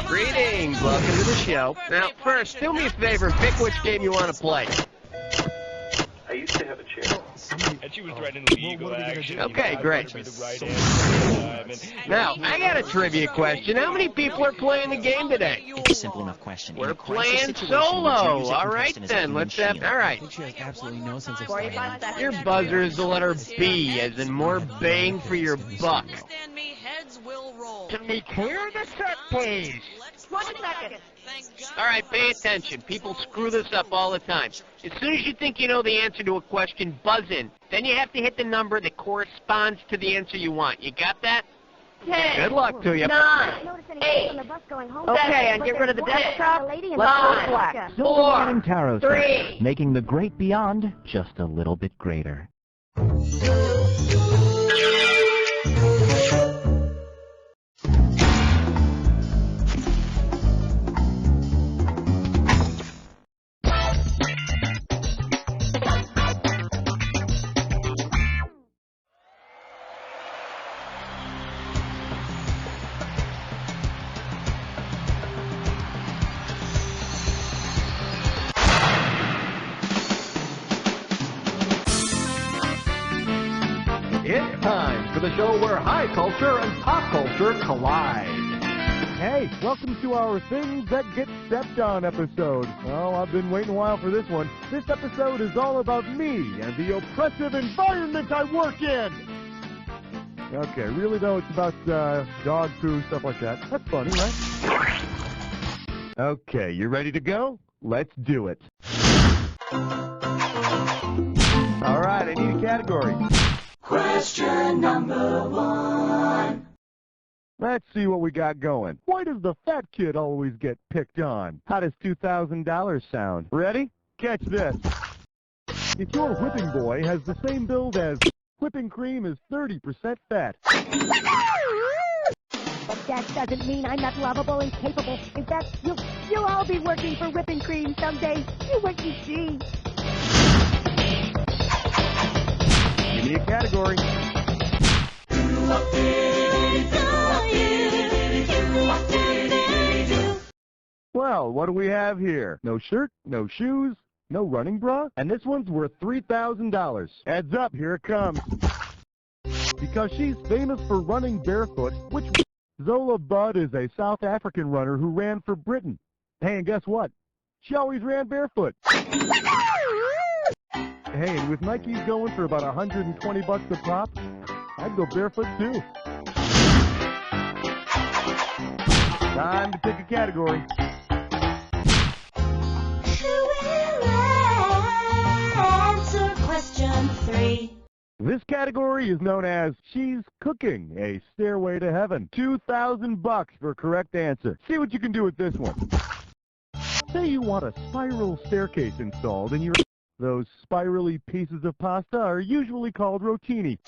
Greetings, welcome to the show. Now, first, do me a favor and pick which game you want to play. I used to have a chair. And she was right in legal action. Okay, great. Now, I got a trivia question. How many people are playing the game today? It's a simple enough question. We're playing solo. All right, then. Let's have... All right. She has absolutely no sense of 45 style. seconds. Your buzzer is the letter B, as in more bang for your buck. To me, clear the set, please. 20 seconds. All right, pay attention. People screw this up all the time. As soon as you think you know the answer to a question, buzz in. Then you have to hit the number that corresponds to the answer you want. You got that? 10. Good luck to you. 9. 8. Okay, and get rid of the desktop. 5. 4. Tarot 3. making the great beyond just a little bit greater. It's time for the show where high culture and pop culture collide. Hey, welcome to our Things That Get Stepped On episode. Oh, I've been waiting a while for this one. This episode is all about me and the oppressive environment I work in. Okay, really though, it's about dog poo, stuff like that. That's funny, right? Okay, you ready to go? Let's do it. All right, I need a category. Question number 1. Let's see what we got going. Why does the fat kid always get picked on? How does $2,000 sound? Ready? Catch this. If your whipping boy has the same build as whipping cream is 30% fat. But that doesn't mean I'm not lovable and capable. In fact, you'll all be working for whipping cream someday. You wait and see. Give me a category. Well, what do we have here? No shirt, no shoes, no running bra, and this one's worth $3,000. Heads up, here it comes. Because she's famous for running barefoot, which Zola Budd is a South African runner who ran for Britain. Hey, and guess what? She always ran barefoot. Hey, and with Nikes going for about $120 a pop, I'd go barefoot too. Time to pick a category. Who will answer question 3? This category is known as She's Cooking, a Stairway to Heaven. $2,000 for a correct answer. See what you can do with this one. Say you want a spiral staircase installed and those spirally pieces of pasta are usually called rotini.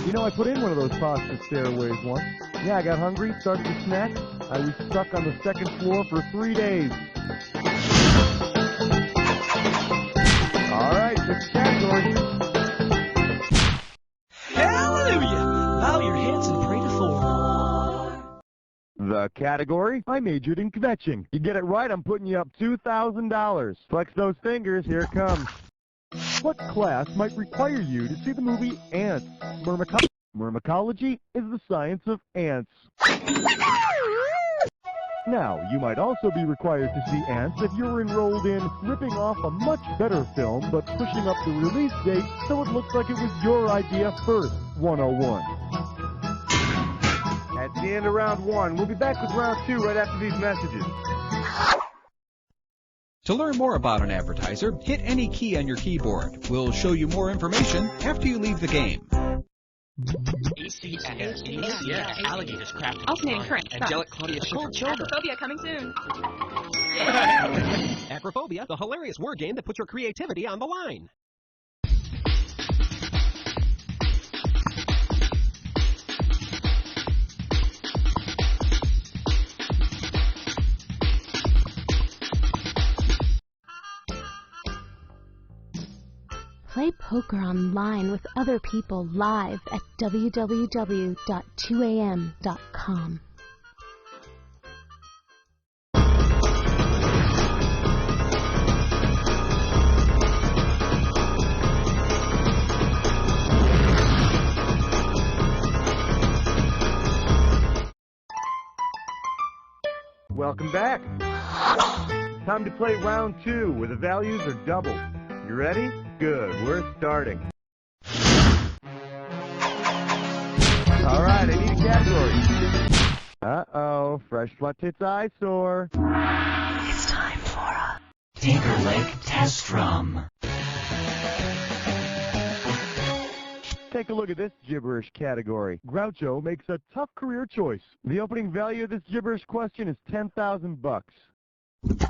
You know, I put in one of those pasta stairways once. Yeah, I got hungry, started to snack. I was stuck on the second floor for 3 days. All right, this category. Hallelujah! Bow your heads and pray to 4. The category? I majored in kvetching. You get it right, I'm putting you up $2,000. Flex those fingers, here it comes. What class might require you to see the movie Ants? Myrmecology is the science of ants. Now, you might also be required to see Ants if you're enrolled in ripping off a much better film but pushing up the release date so it looks like it was your idea first, 101. That's the end of round 1. We'll be back with round 2 right after these messages. To learn more about an advertiser, hit any key on your keyboard. We'll show you more information after you leave the game. Alligators crafted. Alternating current. Angelic Claudia Cold shoulder. Acrophobia coming soon. Acrophobia, the hilarious word game that puts your creativity on the line. Play poker online with other people live at www.2am.com. Welcome back. Time to play round 2, where the values are doubled. You ready? Good, we're starting. All right, I need a category. Uh-oh, fresh slut tits eyesore. It's time for a Tinker Lake test drum. Take a look at this gibberish category. Groucho makes a tough career choice. The opening value of this gibberish question is $10,000.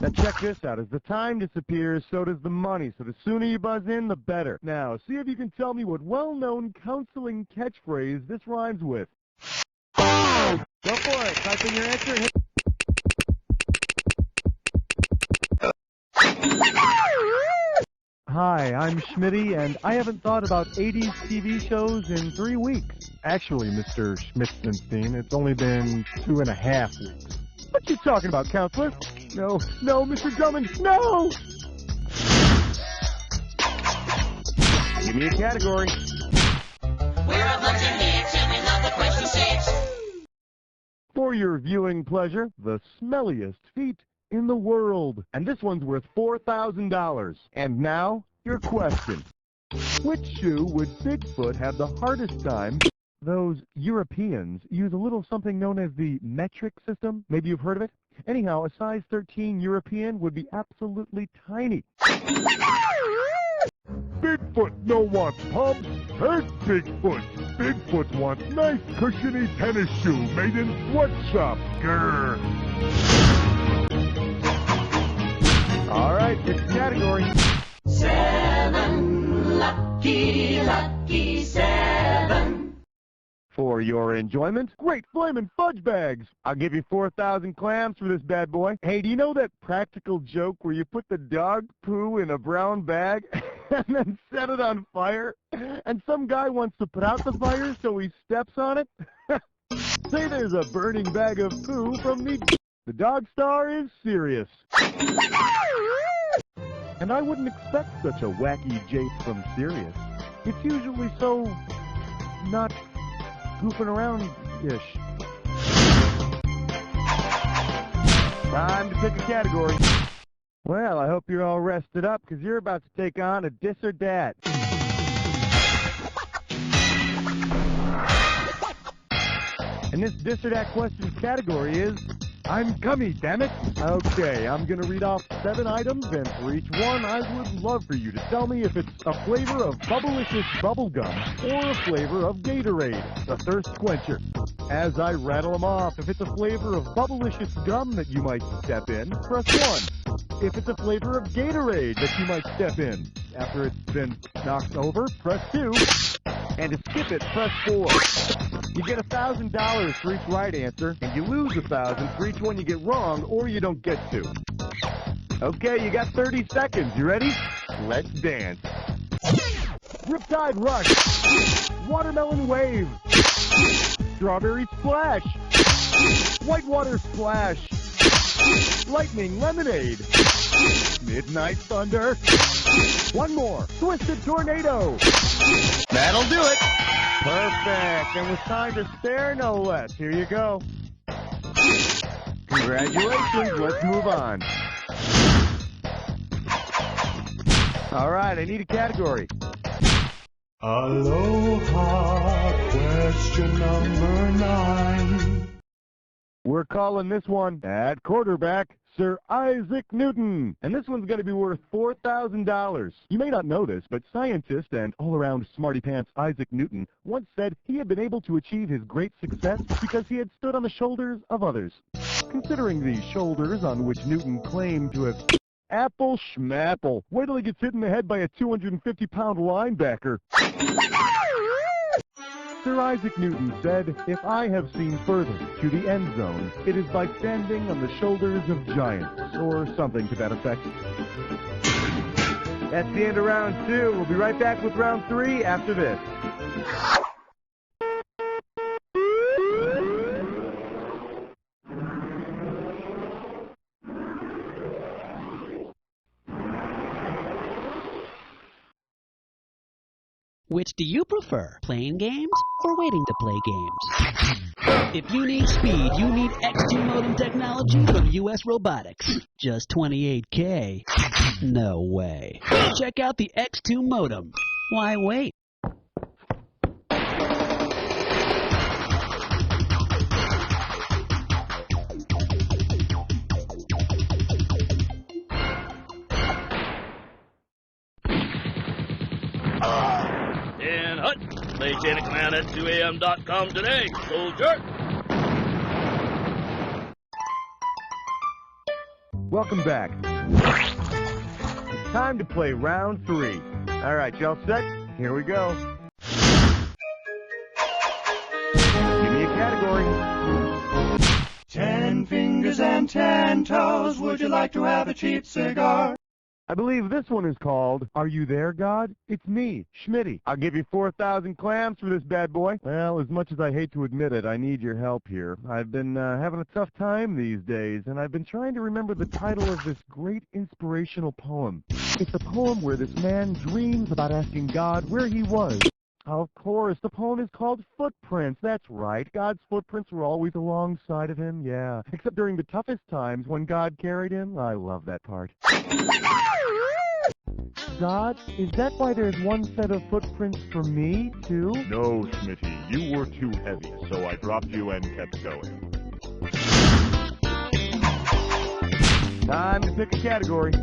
Now check this out. As the time disappears, so does the money. So the sooner you buzz in, the better. Now, see if you can tell me what well-known counseling catchphrase this rhymes with. Go for it. Type in your answer and hit... Hi, I'm Schmitty, and I haven't thought about 80s TV shows in 3 weeks. Actually, Mr. Schmitzenstein, it's only been 2.5 weeks. What you talking about, counselor? No, Mr. Drummond, no! Give me a category. We're a bunch of hicks and we love the question 6. For your viewing pleasure, the smelliest feet in the world. And this one's worth $4,000. And now, your question. Which shoe would Bigfoot have the hardest time? Those Europeans use a little something known as the metric system. Maybe you've heard of it? Anyhow, a size 13 European would be absolutely tiny. Bigfoot no wants pumps. Hurt Bigfoot. Bigfoot wants nice cushiony tennis shoe made in sweatshop. Grr. All right, pick the category. 7, lucky 7. For your enjoyment, great Flamin' Fudge bags. I'll give you 4,000 clams for this bad boy. Hey, do you know that practical joke where you put the dog poo in a brown bag and then set it on fire? And some guy wants to put out the fire, so he steps on it? Say there's a burning bag of poo from me. The dog star is serious. And I wouldn't expect such a wacky jace from Sirius. It's usually so... not goofing around-ish. Time to pick a category. Well, I hope you're all rested up, because you're about to take on a dis or dat. And this dis or dat questions category is... I'm gummy, damn it! Okay, I'm gonna read off 7 items, and for each one, I would love for you to tell me if it's a flavor of Bubblicious Bubblegum or a flavor of Gatorade, the thirst quencher. As I rattle them off, if it's a flavor of Bubblicious Gum that you might step in, press 1. If it's a flavor of Gatorade that you might step in, after it's been knocked over, press 2. And to skip it, press 4. You get $1,000 for each right answer, and you lose $1,000 for each one you get wrong or you don't get to. Okay, you got 30 seconds. You ready? Let's dance. Riptide Rush. Watermelon Wave. Strawberry Splash. Whitewater Splash. Lightning Lemonade. Midnight Thunder. One more. Twisted Tornado. That'll do it. Perfect. And with time to spare, no less. Here you go. Congratulations. Let's move on. All right, I need a category. Aloha, question number 9. We're calling this one at quarterback, Sir Isaac Newton. And this one's going to be worth $4,000. You may not know this, but scientist and all-around smarty-pants Isaac Newton once said he had been able to achieve his great success because he had stood on the shoulders of others. Considering the shoulders on which Newton claimed to have... Apple schmapple. Wait till he gets hit in the head by a 250-pound linebacker. Sir Isaac Newton said, "If I have seen further to the end zone, it is by standing on the shoulders of giants," or something to that effect. That's the end of round 2. We'll be right back with round 3 after this. Which do you prefer, playing games or waiting to play games? If you need speed, you need X2 modem technology from US Robotics. Just 28K? No way. Check out the X2 modem. Why wait? Dan Hut, play Chain of Command at 2am.com today, soldier. Welcome back. It's time to play round 3. All right, y'all set? Here we go. Give me a category. 10 fingers and 10 toes. Would you like to have a cheap cigar? I believe this one is called, Are You There, God? It's me, Schmitty. I'll give you 4,000 clams for this bad boy. Well, as much as I hate to admit it, I need your help here. I've been having a tough time these days, and I've been trying to remember the title of this great inspirational poem. It's a poem where this man dreams about asking God where he was. Of course, the poem is called Footprints. That's right. God's footprints were always alongside of him, yeah. Except during the toughest times when God carried him. I love that part. God, is that why there's one set of footprints for me, too? No, Smitty. You were too heavy, so I dropped you and kept going. Time to pick a category.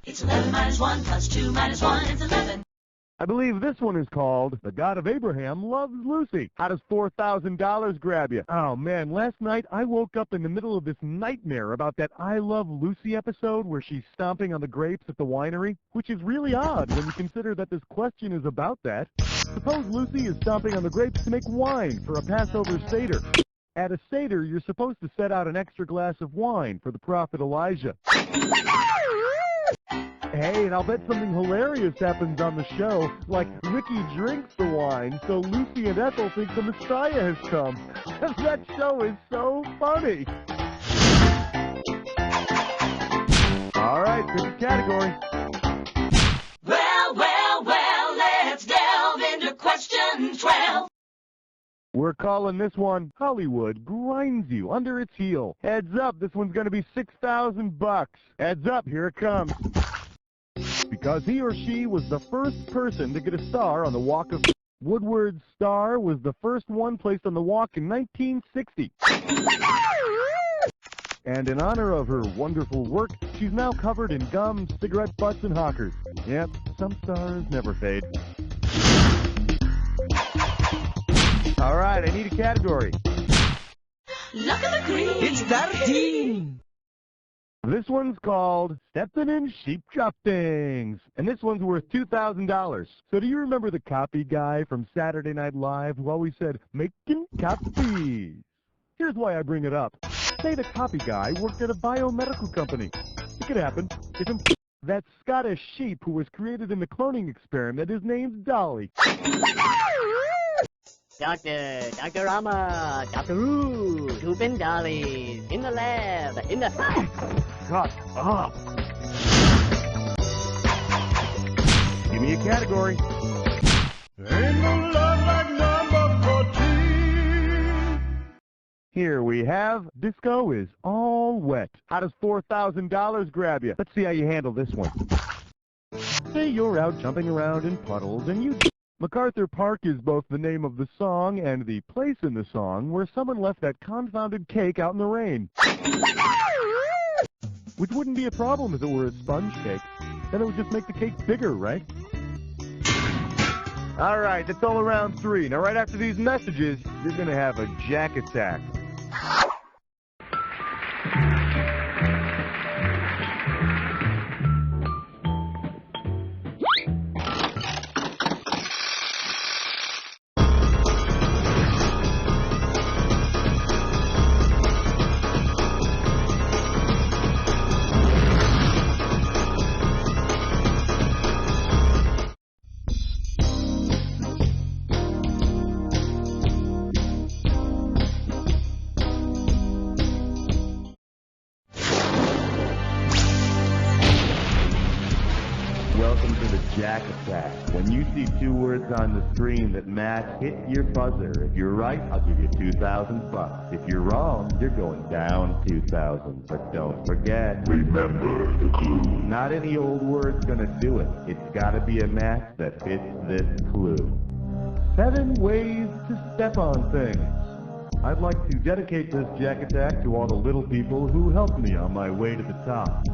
It's 11 minus 1 plus 2 minus 1. It's 11. I believe this one is called The God of Abraham Loves Lucy. How does $4,000 grab you? Oh man, last night I woke up in the middle of this nightmare about that I Love Lucy episode where she's stomping on the grapes at the winery, which is really odd when you consider that this question is about that. Suppose Lucy is stomping on the grapes to make wine for a Passover Seder. At a Seder, you're supposed to set out an extra glass of wine for the prophet Elijah. Hey, and I'll bet something hilarious happens on the show, like Ricky drinks the wine, so Lucy and Ethel think the Messiah has come. That show is so funny. All right, pick a category. Well, let's delve into question 12. We're calling this one Hollywood Grinds You Under Its Heel. Heads up, this one's going to be $6,000. Heads up, here it comes. Because he or she was the first person to get a star on the Walk of... Woodward's star was the first one placed on the walk in 1960. And in honor of her wonderful work, she's now covered in gum, cigarette butts, and hawkers. Yep, some stars never fade. All right, I need a category. Look at the green. It's 13. This one's called Steppin' in Sheep Droppings, and this one's worth $2,000. So do you remember the copy guy from Saturday Night Live who always said, making copies? Here's why I bring it up. Say the copy guy worked at a biomedical company. It could happen if that Scottish sheep who was created in the cloning experiment is named Dolly. Dr. Rama, Dr. Who, two bin dollies, in the lab, in the... Shut up! Give me a category. Ain't no love like number 14. Here we have Disco is All Wet. How does $4,000 grab you? Let's see how you handle this one. Say you're out jumping around in puddles and you... MacArthur Park is both the name of the song and the place in the song where someone left that confounded cake out in the rain. Which wouldn't be a problem if it were a sponge cake. Then it would just make the cake bigger, right? All right, that's all around 3. Now, right after these messages, you're going to have a jack attack. welcome to the Jack Attack. When you see two words on the screen that match, hit your buzzer. If you're right, I'll give you $2,000. If you're wrong, you're going down 2,000. But don't forget, remember the clue. Not any old word's gonna do it. It's gotta be a match that fits this clue. 7 ways to step on things. I'd like to dedicate this Jack Attack to all the little people who helped me on my way to the top.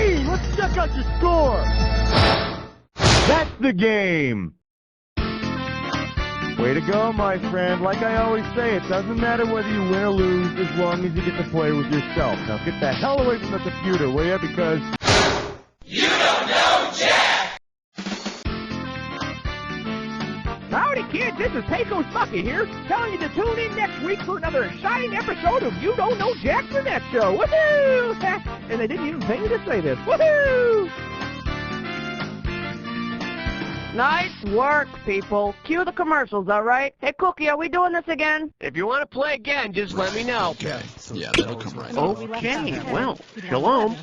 Let's check out your score. That's the game. Way to go, my friend. Like I always say, it doesn't matter whether you win or lose as long as you get to play with yourself. Now get the hell away from the computer, will ya? Because you don't know Jack! Howdy, kids. This is Pecos Bucky here, telling you to tune in next week for another exciting episode of You Don't Know Jack for Netshow. Woohoo! And they didn't even pay me to say this. Woohoo! Nice work, people. Cue the commercials, all right? Hey, Cookie, are we doing this again? If you want to play again, just let me know. Okay. Yeah, that'll come right. Okay, well, shalom.